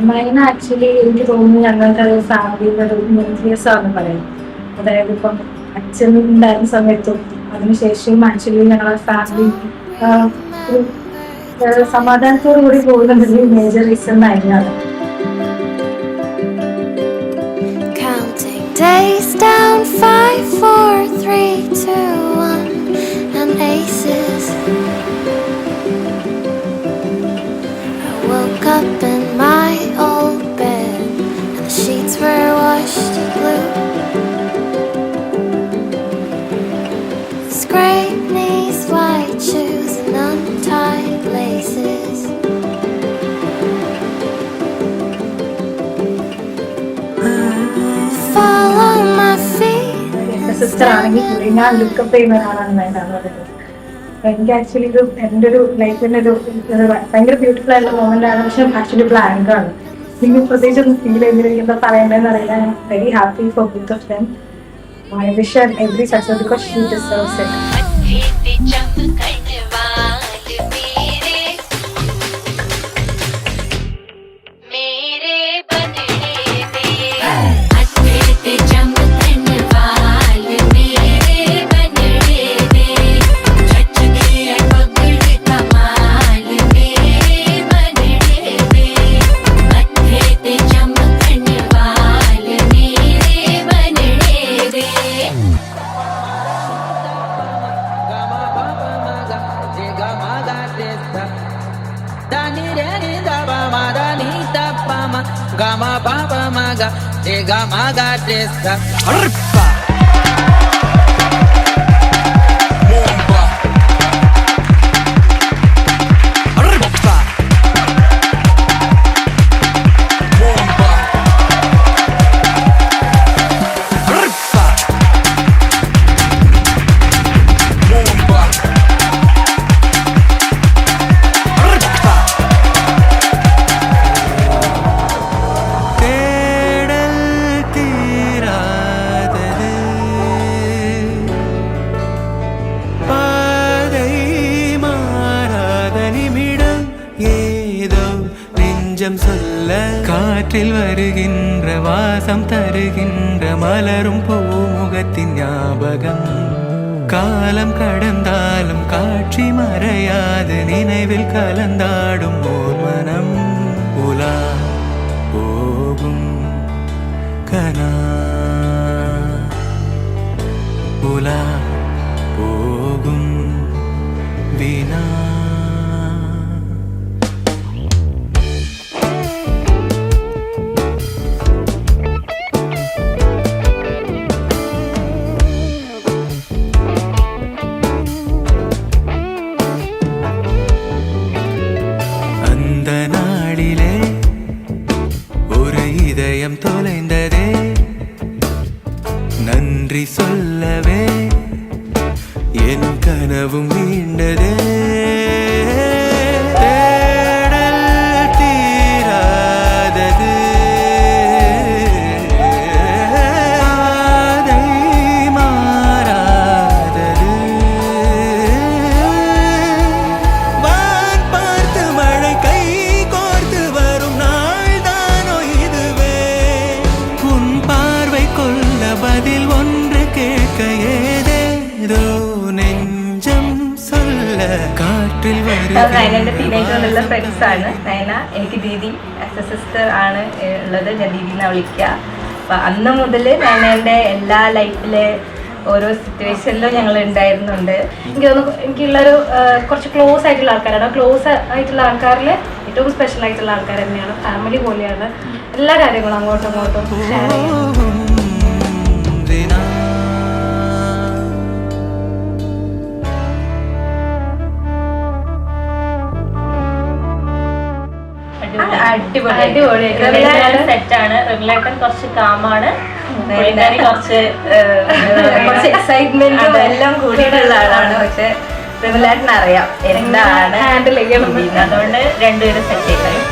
മൈന ആക്ച്വലി എനിക്ക് തോന്നുന്നു ഞങ്ങൾക്ക് അത് ഫാമിലിയുടെ ഒരു ന്യൂക്ലിയസ് ആണെന്ന് പറയാം. അതായത് ഇപ്പം അച്ഛൻ ഉണ്ടായിരുന്ന സമയത്തും അതിനുശേഷവും ആക്ച്വലി ഞങ്ങളുടെ ഫാമിലി ഒരു സമാധാനത്തോടു കൂടി പോകുന്നതിൽ major reason മൈനയാണ്. Days down 5, 4, 3, 2, 1 and aces. I woke up in my old bed and the sheets were washed blue. Scraped knees, white shoes and untied laces. Sister ആണെങ്കിൽ കൂടി ഞാൻ ലുക്കപ്പ് ചെയ്യുന്ന ഒരാളാണ് വേണ്ടത്. എനിക്ക് ആക്ച്വലി ഇത് എൻ്റെ ഒരു ലൈഫിൻ്റെ ഒരു ഭയങ്കര ബ്യൂട്ടിഫുൾ ആയിട്ടുള്ള മൊമെന്റ് ആണ്. പക്ഷെ ആക്ച്വലി ബ്ലാങ്ക് ആണ്. നിങ്ങൾ പ്രത്യേകിച്ച് ഒന്ന് ഫീൽ ചെയ്തിട്ട് എന്താ പറയേണ്ടതെന്ന് അറിയില്ല. I am very happy for both of them. I wish Har every success because she deserves it. Gama papa maga, gama ga testa. Arpa. Bomba. Arpa. Bomba. Arpa. Bomba. சொல்ல காற்றில் வருகின்ற வாசம் தருகின்ற மலரும் பூமுகத்தின் ஞாபகம். காலம் கடந்தாலும் காட்சி மறையாது நினைவில் கலந்தாடும் ஓர் மனம். உலா போகும் கனா உலா போகும் வினா. இதயம் தொலைந்ததே நன்றி சொல்லவே என் கனவும் மீண்டதே. தேடல் தீராதது பாதை மாறாதது. வான் பார்த்து மழை கை கோர்த்து வரும் நாள் தானோ இதுவே. உன் பார்வை கொள்ள பதில் ஒன்று கேட்க ஏதேதோ നെഞ്ചം சொல்ல കാറ്റിൽ വരും. നയനന്റെ ടീനേജറിലുള്ള ഫ്രണ്ട്സ് ആണ്. നയന എനിക്ക് ദീദി ആസ് എ സിസ്റ്റർ ആണ് ഉള്ളത്. ഞാൻ ദീദിനെ വിളിക്കുക. അപ്പം അന്ന് മുതൽ നയനന്റെ എല്ലാ ലൈഫിലെ ഓരോ സിറ്റുവേഷനിലും ഞങ്ങൾ ഉണ്ടായിരുന്നുണ്ട്. എനിക്ക് തോന്നുന്നു എനിക്കുള്ളൊരു കുറച്ച് ക്ലോസ് ആയിട്ടുള്ള ആൾക്കാരാണ്. ക്ലോസ് ആയിട്ടുള്ള ആൾക്കാരിൽ ഏറ്റവും സ്പെഷ്യൽ ആയിട്ടുള്ള ആൾക്കാർ തന്നെയാണ്. ഫാമിലി പോലെയാണ്. എല്ലാ കാര്യങ്ങളും അങ്ങോട്ടും ഇങ്ങോട്ടും ഷെയർ ചെയ്യും. സെറ്റാണ്. റിലേറ്റൻ കുറച്ച് കാമാണ്, കുറച്ച് എക്സൈറ്റ്മെന്റും എല്ലാം കൂടിയിട്ടുള്ള ആളാണ്. പക്ഷെ റിമലേട്ടൻ അറിയാം എന്താണ് ഹാൻഡിൽ ചെയ്യണം. അതുകൊണ്ട് രണ്ടുപേരും സെറ്റ് ചെയ്യും.